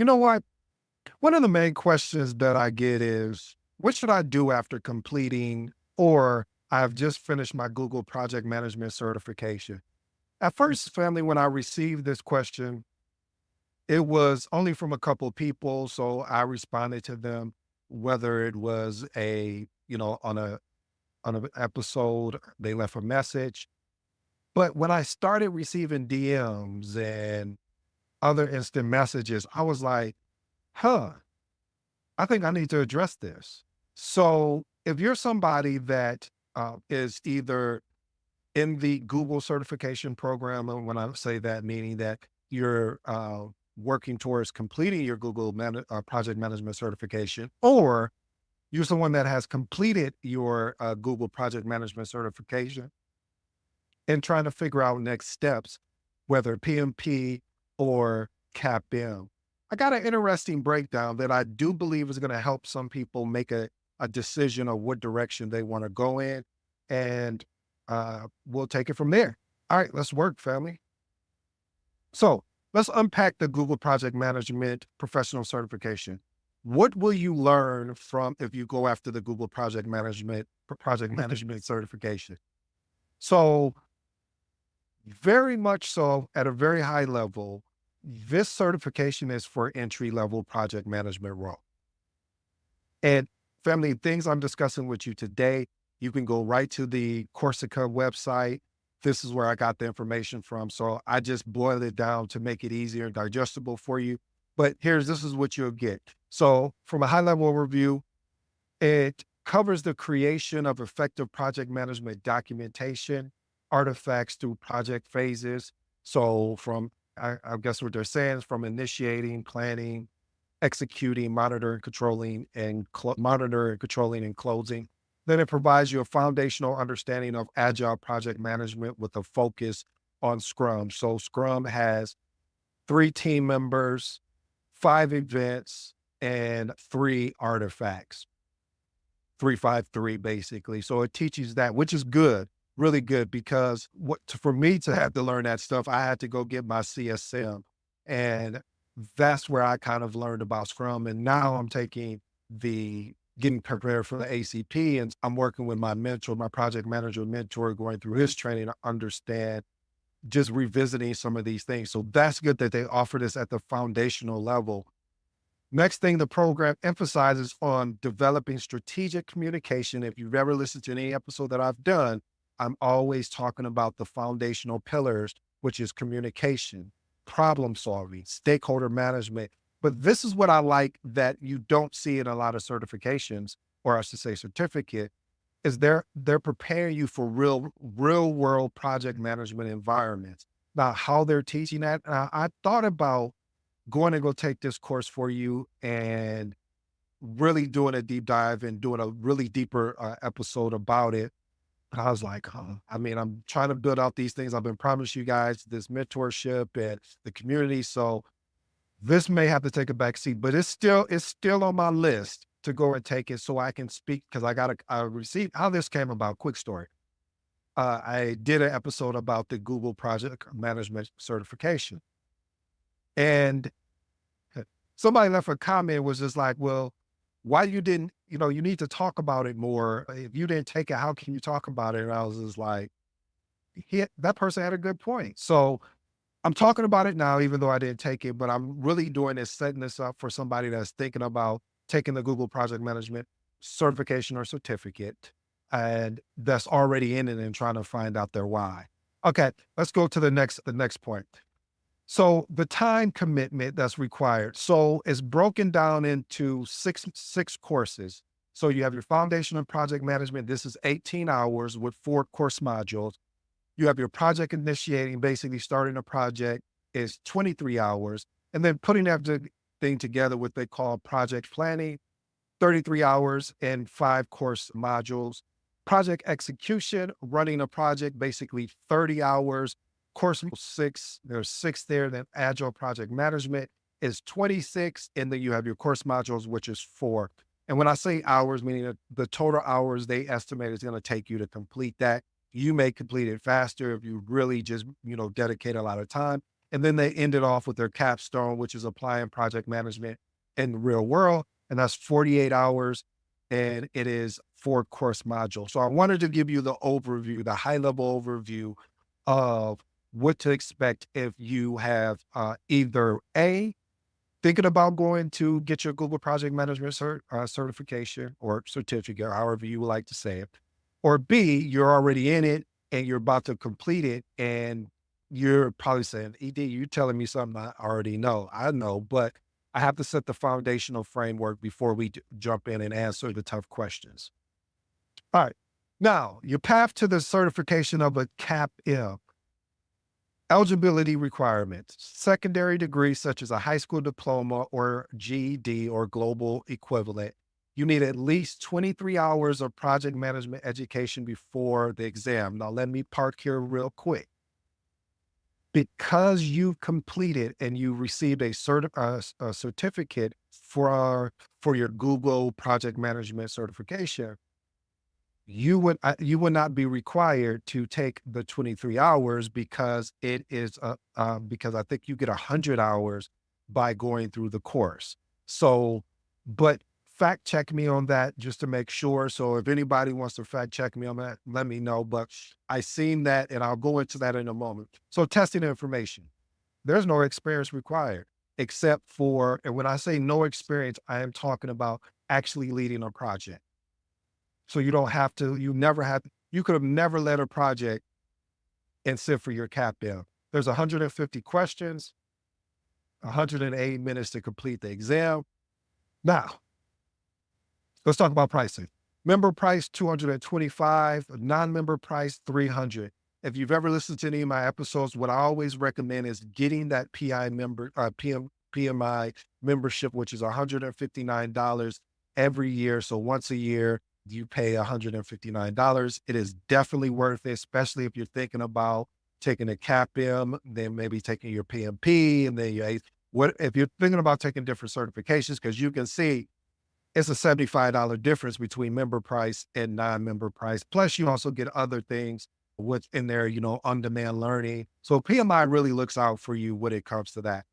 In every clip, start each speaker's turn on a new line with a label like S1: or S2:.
S1: You know what? One of the main questions that I get is, what should I do after completing or I've just finished my Google Project Management certification? At first, family, when I received this question, it was only from a couple of people. So I responded to them, whether it was on an episode, they left a message. But when I started receiving DMs and other instant messages, I was like, huh, I think I need to address this. So if you're somebody that is either in the Google certification program, and when I say that, meaning that you're working towards completing your project management certification, or you're someone that has completed your Google project management certification and trying to figure out next steps, whether PMP or CAPM. I got an interesting breakdown that I do believe is going to help some people make a decision of what direction they want to go in. And we'll take it from there. All right, let's work, family. So let's unpack the Google Project Management Professional Certification. What will you learn from if you go after the Google Project Management certification? So very much so at a very high level, this certification is for entry level project management role. And family, things I'm discussing with you today, you can go right to the Corsica website. This is where I got the information from. So I just boiled it down to make it easier and digestible for you. But this is what you'll get. So from a high level overview, it covers the creation of effective project management documentation, artifacts through project phases. So I guess what they're saying is from initiating, planning, executing, monitoring, controlling, and closing. Then it provides you a foundational understanding of agile project management with a focus on Scrum. So Scrum has 3 team members, 5 events, and 3 artifacts. 353 basically. So it teaches that, which is good, really good, because for me to have to learn that stuff, I had to go get my CSM. And that's where I kind of learned about Scrum. And now I'm getting prepared for the ACP, and I'm working with my mentor, my project manager mentor, going through his training to understand, just revisiting some of these things. So that's good that they offer this at the foundational level. Next thing, the program emphasizes on developing strategic communication. If you've ever listened to any episode that I've done, I'm always talking about the foundational pillars, which is communication, problem solving, stakeholder management. But this is what I like that you don't see in a lot of certifications, or I should say certificate, is they're preparing you for real world project management environments. Now, how they're teaching that, I thought about going to go take this course for you and really doing a deep dive and doing a really deeper episode about it. And I was like, huh. I mean, I'm trying to build out these things. I've been promising you guys this mentorship and the community. So this may have to take a back seat, but it's still on my list to go and take it so I can speak, because I received how this came about. Quick story. I did an episode about the Google Project Management certification, and somebody left a comment, was just like, well, why you didn't, you need to talk about it more. If you didn't take it, how can you talk about it? And I was just like, that person had a good point. So I'm talking about it now, even though I didn't take it, but I'm really doing this, setting this up for somebody that's thinking about taking the Google Project Management certification or certificate, and that's already in it and trying to find out their why. Okay, let's go to the next point. So the time commitment that's required. So it's broken down into six courses. So you have your foundation of project management. This is 18 hours with 4 course modules. You have your project initiating, basically starting a project, is 23 hours. And then putting everything together, what they call project planning, 33 hours and 5 course modules. Project execution, running a project, basically 30 hours. Course 6, there's 6 there. Then agile project management is 26. And then you have your course modules, which is 4. And when I say hours, meaning that the total hours they estimate is going to take you to complete that. You may complete it faster if you really just, dedicate a lot of time. And then they ended off with their capstone, which is applying project management in the real world. And that's 48 hours. And it is 4 course modules. So I wanted to give you the overview, the high level overview of what to expect if you have either A, thinking about going to get your Google Project Management certification or certificate, however you would like to say it, or B, you're already in it and you're about to complete it, and you're probably saying, "ED, you telling me something I already know." I know, but I have to set the foundational framework before we jump in and answer the tough questions. All right. Now, your path to the certification of a CAPM. Eligibility requirements: secondary degrees such as a high school diploma or GED or global equivalent. You need at least 23 hours of project management education before the exam. Now, let me park here real quick. Because you've completed and you received a certificate for your Google project management certification, you would not be required to take the 23 hours because it is because I think you get 100 hours by going through the course. So, but fact check me on that just to make sure. So if anybody wants to fact check me on that, let me know. But I seen that and I'll go into that in a moment. So testing information, there's no experience required except for, and when I say no experience, I am talking about actually leading a project. So you don't have to, you could have never led a project and sit for your CAPM. There's 150 questions, 180 minutes to complete the exam. Now, let's talk about pricing. Member price, $225, non-member price, $300. If you've ever listened to any of my episodes, what I always recommend is getting that PMI membership, which is $159 every year. So once a year, you pay $159. It is definitely worth it, especially if you're thinking about taking a CAPM, then maybe taking your PMP, and then if you're thinking about taking different certifications, because you can see it's a $75 difference between member price and non-member price. Plus, you also get other things what's in there, on-demand learning. So PMI really looks out for you when it comes to that.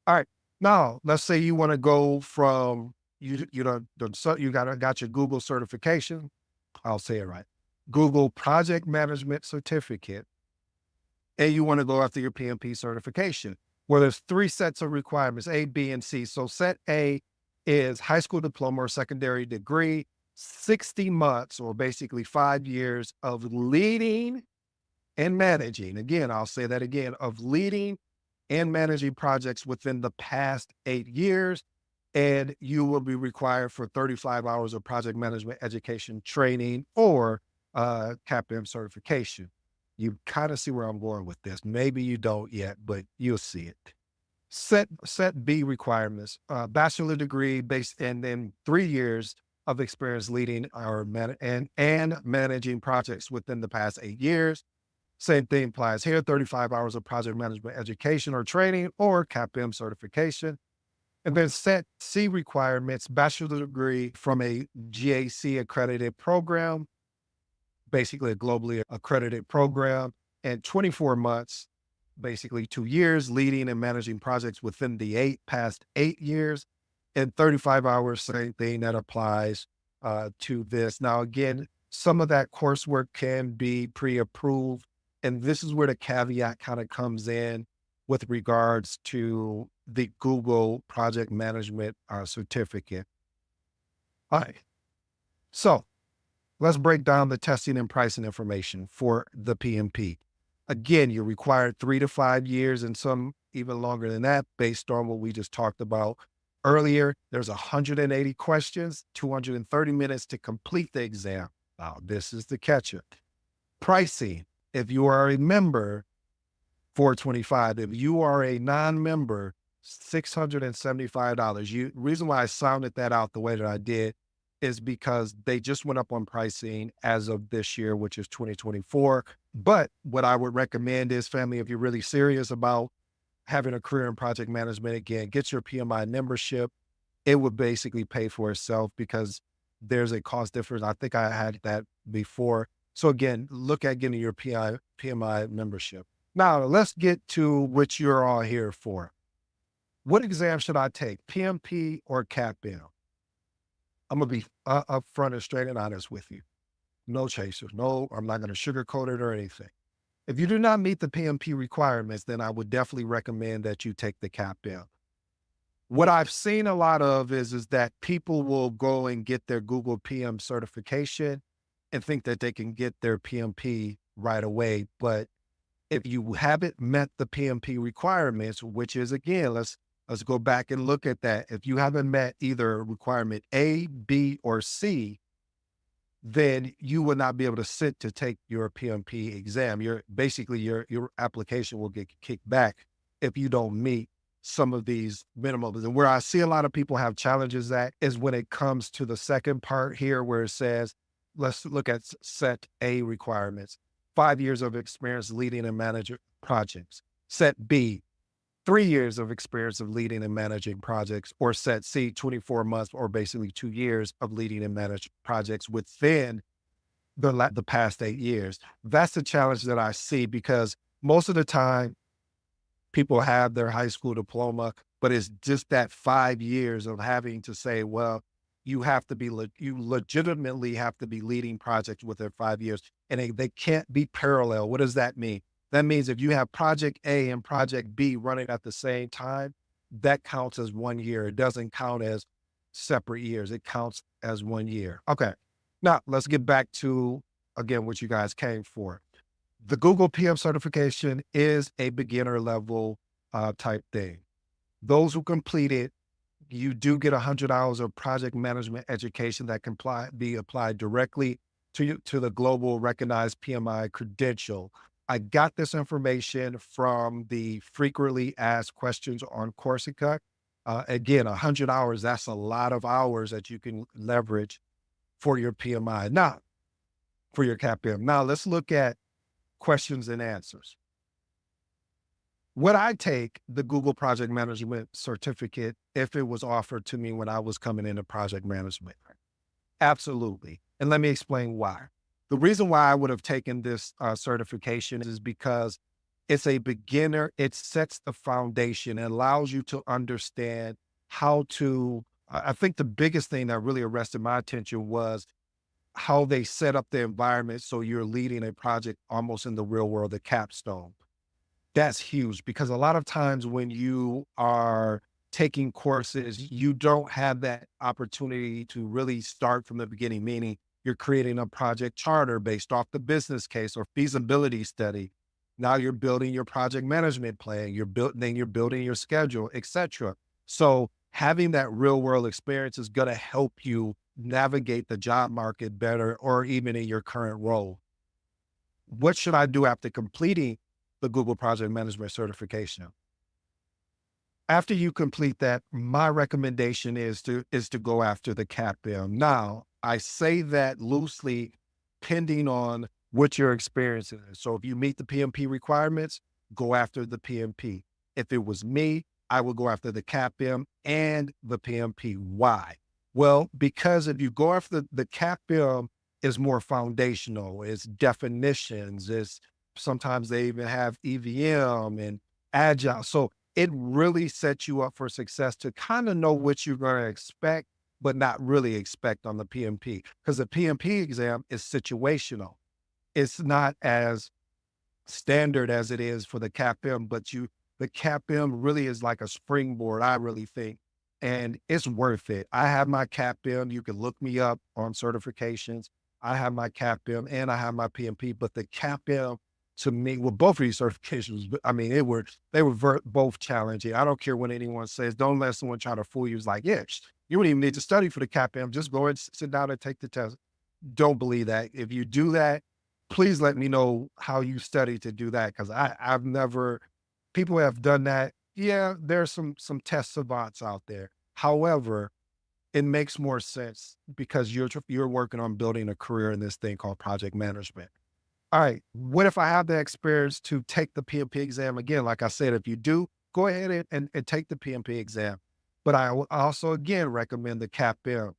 S1: All right. Now, let's say you want to go from you got your Google certification. I'll say it right. Google Project Management Certificate, and you want to go after your PMP certification. Well, there's 3 sets of requirements: A, B, and C. So set A is high school diploma or secondary degree, 60 months or basically 5 years of leading and managing. Again, I'll say that again, of leading and managing projects within the past 8 years. And you will be required for 35 hours of project management education training or CAPM certification. You kind of see where I'm going with this. Maybe you don't yet, but you'll see it. Set B requirements: bachelor degree based, and then 3 years of experience leading or and managing projects within the past 8 years. Same thing applies here: 35 hours of project management education or training or CAPM certification. And then set C requirements: bachelor degree from a GAC accredited program, basically a globally accredited program, and 24 months, basically 2 years, leading and managing projects within the past 8 years, and 35 hours, same thing that applies to this. Now, again, some of that coursework can be pre-approved, and this is where the caveat kind of comes in with regards to the Google Project Management certificate. All right. So let's break down the testing and pricing information for the PMP. Again, you're required 3 to 5 years and some even longer than that based on what we just talked about earlier. There's 180 questions, 230 minutes to complete the exam. Now, this is the catch-up. Pricing: if you are a member, $425. If you are a non-member, $675. Reason why I sounded that out the way that I did is because they just went up on pricing as of this year, which is 2024. But what I would recommend is, family, if you're really serious about having a career in project management, again, get your PMI membership. It would basically pay for itself because there's a cost difference. I think I had that before. So again, look at getting your PMI membership. Now, let's get to what you're all here for. What exam should I take, PMP or CAPM? I'm going to be upfront and straight and honest with you. No chasers. No, I'm not going to sugarcoat it or anything. If you do not meet the PMP requirements, then I would definitely recommend that you take the CAPM. What I've seen a lot of is that people will go and get their Google PM certification and think that they can get their PMP right away. But if you haven't met the PMP requirements, which is again, let's go back and look at that. If you haven't met either requirement A, B, or C, then you will not be able to sit to take your PMP exam. Your application will get kicked back if you don't meet some of these minimums. And where I see a lot of people have challenges at is when it comes to the second part here, where it says, let's look at set A requirements, 5 years of experience leading and managing projects. Set B, 3 years of experience of leading and managing projects, or set C, 24 months or basically 2 years of leading and managing projects within the past 8 years. That's the challenge that I see, because most of the time people have their high school diploma, but it's just that 5 years of having to say, well, you have to be, you legitimately have to be leading projects within 5 years, and they can't be parallel. What does that mean? That means if you have project A and project B running at the same time, that counts as 1 year. It doesn't count as separate years. It counts as 1 year. Okay. Now let's get back to, again, what you guys came for. The Google PM certification is a beginner level type thing. Those who complete it, you do get 100 hours of project management education that can be applied directly to the global recognized PMI credential. I got this information from the frequently asked questions on Coursera. Again, 100 hours, that's a lot of hours that you can leverage for your PMI, not for your CAPM. Now let's look at questions and answers. Would I take the Google Project Management certificate if it was offered to me when I was coming into project management? Absolutely. And let me explain why. The reason why I would have taken this certification is because it's a beginner. It sets the foundation and allows you to understand how to, I think the biggest thing that really arrested my attention was how they set up the environment so you're leading a project almost in the real world, the capstone. That's huge, because a lot of times when you are taking courses, you don't have that opportunity to really start from the beginning, meaning you're creating a project charter based off the business case or feasibility study. Now you're building your project management plan, then you're building your schedule, etc. So having that real world experience is going to help you navigate the job market better, or even in your current role. What should I do after completing the Google Project Management certification? After you complete that, my recommendation is to go after the CAPM. Now, I say that loosely, pending on what your experience is. So if you meet the PMP requirements, go after the PMP. If it was me, I would go after the CAPM and the PMP. Why? Well, because if you go after the CAPM, is more foundational, it's definitions, it's sometimes they even have EVM and agile. So it really sets you up for success to kind of know what you're going to expect, but not really expect on the PMP, because the PMP exam is situational. It's not as standard as it is for the CAPM, but the CAPM really is like a springboard, I really think, and it's worth it. I have my CAPM. You can look me up on certifications. I have my CAPM and I have my PMP, but the CAPM, to me, well, both of these certifications, I mean, they were both challenging. I don't care what anyone says. Don't let someone try to fool you. It's like, yeah, you don't even need to study for the CAPM. Just go and sit down and take the test. Don't believe that. If you do that, please let me know how you study to do that, because I've never, people have done that. Yeah, there's some test savants out there. However, it makes more sense because you're working on building a career in this thing called project management. All right, what if I have the experience to take the PMP exam again? Like I said, if you do, go ahead and take the PMP exam. But I also, again, recommend the CAPM.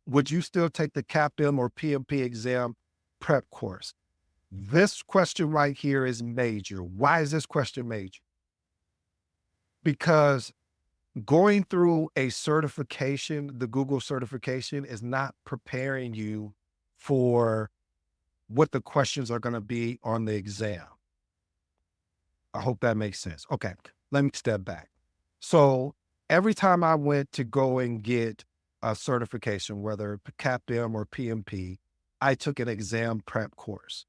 S1: Would you still take the CAPM or PMP exam prep course? This question right here is major. Why is this question major? Because going through a certification, the Google certification, is not preparing you for what the questions are going to be on the exam. I hope that makes sense. Okay, let me step back. So every time I went to go and get a certification, whether CAPM or PMP, I took an exam prep course.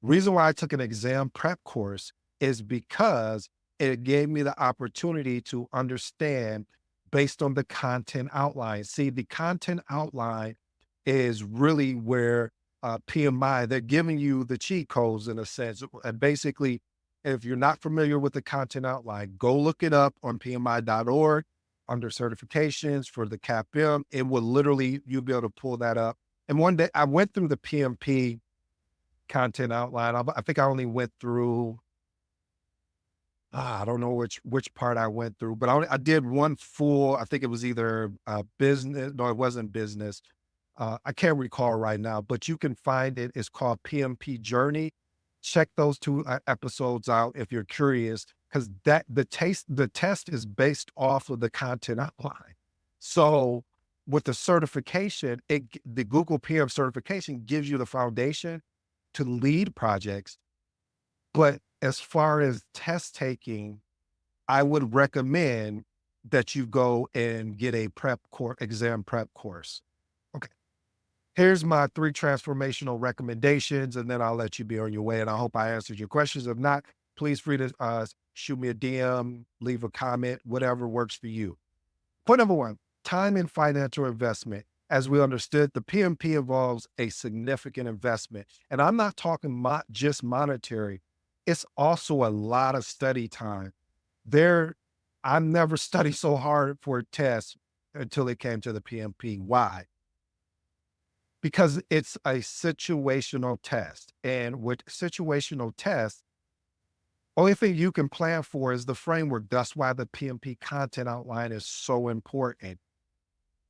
S1: Reason why I took an exam prep course is because it gave me the opportunity to understand based on the content outline. See, the content outline is really where PMI, they're giving you the cheat codes in a sense. And basically, if you're not familiar with the content outline, go look it up on PMI.org under certifications for the CAPM. It will literally, you'll be able to pull that up. And one day I went through the PMP content outline. I think I only went through, I don't know which part I went through, but I did one full, I think it was either business, no, it wasn't business. I can't recall right now, but you can find it. It's called PMP Journey. Check those two episodes out if you're curious, because the test is based off of the content outline. So with the certification, the Google PM certification gives you the foundation to lead projects. But as far as test taking, I would recommend that you go and get a exam prep course. Okay. Here's my 3 transformational recommendations, and then I'll let you be on your way. And I hope I answered your questions. If not, please free to shoot me a DM, leave a comment, whatever works for you. Point number 1, time and financial investment. As we understood, the PMP involves a significant investment. And I'm not talking just monetary. It's also a lot of study time. I never studied so hard for a test until it came to the PMP. Why? Because it's a situational test. And with situational tests, only thing you can plan for is the framework. That's why the PMP content outline is so important.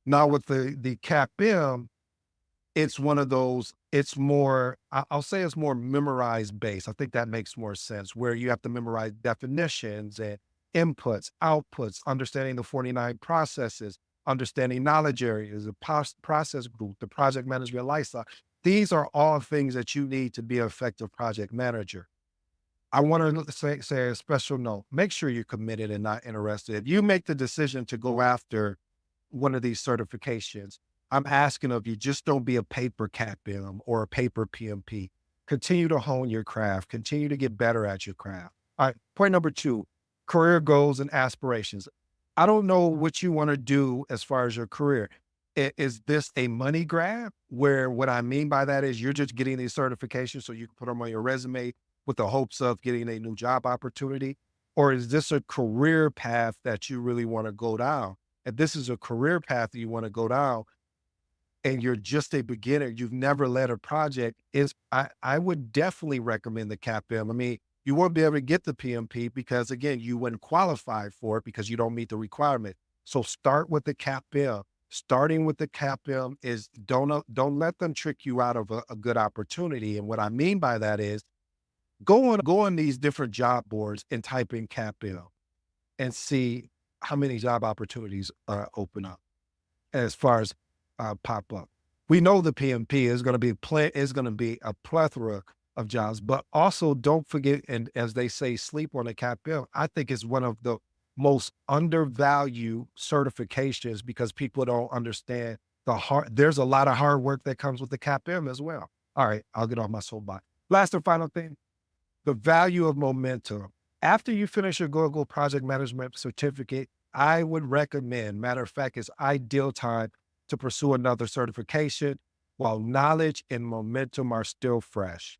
S1: Now with the CAPM, it's one of those, it's more, I'll say it's more memorized based. I think that makes more sense, where you have to memorize definitions and inputs, outputs, understanding the 49 processes, understanding knowledge areas, the process group, the project management lifecycle. These are all things that you need to be an effective project manager. I want to say a special note, make sure you're committed and not interested. If you make the decision to go after one of these certifications, I'm asking of you, just don't be a paper CAPM or a paper PMP. Continue to hone your craft, continue to get better at your craft. All right. Point number 2, career goals and aspirations. I don't know what you want to do as far as your career. Is this a money grab, where what I mean by that is you're just getting these certifications so you can put them on your resume with the hopes of getting a new job opportunity? Or is this a career path that you really want to go down? If this is a career path that you want to go down and you're just a beginner, you've never led a project, I would definitely recommend the CAPM. I mean, you won't be able to get the PMP because, again, you wouldn't qualify for it because you don't meet the requirement. So start with the CAPM. Starting with the CAPM is don't let them trick you out of a good opportunity. And what I mean by that is go on these different job boards and type in CAPM and see how many job opportunities open up as far as pop up. We know the PMP is going to be a plethora of jobs, but also don't forget, and as they say, sleep on the CAPM. I think it's one of the most undervalued certifications because people don't understand there's a lot of hard work that comes with the CAPM as well. All right, I'll get off my soapbox. Last and final thing, the value of momentum. After you finish your Google Project Management certificate, I would recommend, matter of fact, it's ideal time to pursue another certification while knowledge and momentum are still fresh.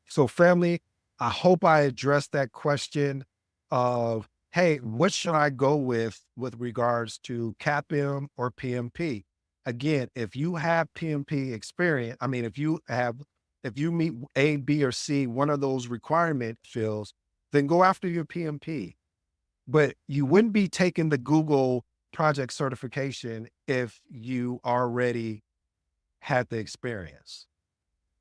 S1: So family, I hope I addressed that question of, hey, what should I go with regards to CAPM or PMP? Again, if you have PMP experience, I mean, if you meet A, B, or C, one of those requirement fields, then go after your PMP. But you wouldn't be taking the Google project certification if you already had the experience.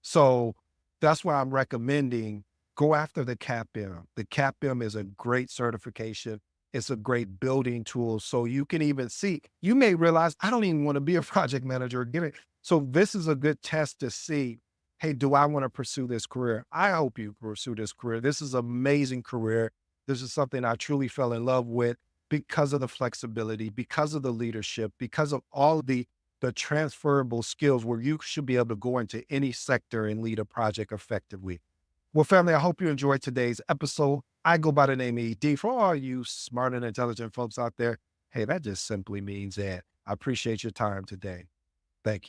S1: So That's why I'm recommending go after the CAPM. The CAPM is a great certification. It's a great building tool. So you can even see, you may realize, I don't even want to be a project manager. Get it. So this is a good test to see, hey, do I want to pursue this career? I hope you pursue this career. This is an amazing career. This is something I truly fell in love with because of the flexibility, because of the leadership, because of all the transferable skills where you should be able to go into any sector and lead a project effectively. Well, family, I hope you enjoyed today's episode. I go by the name ED. For all you smart and intelligent folks out there, hey, that just simply means that I appreciate your time today. Thank you.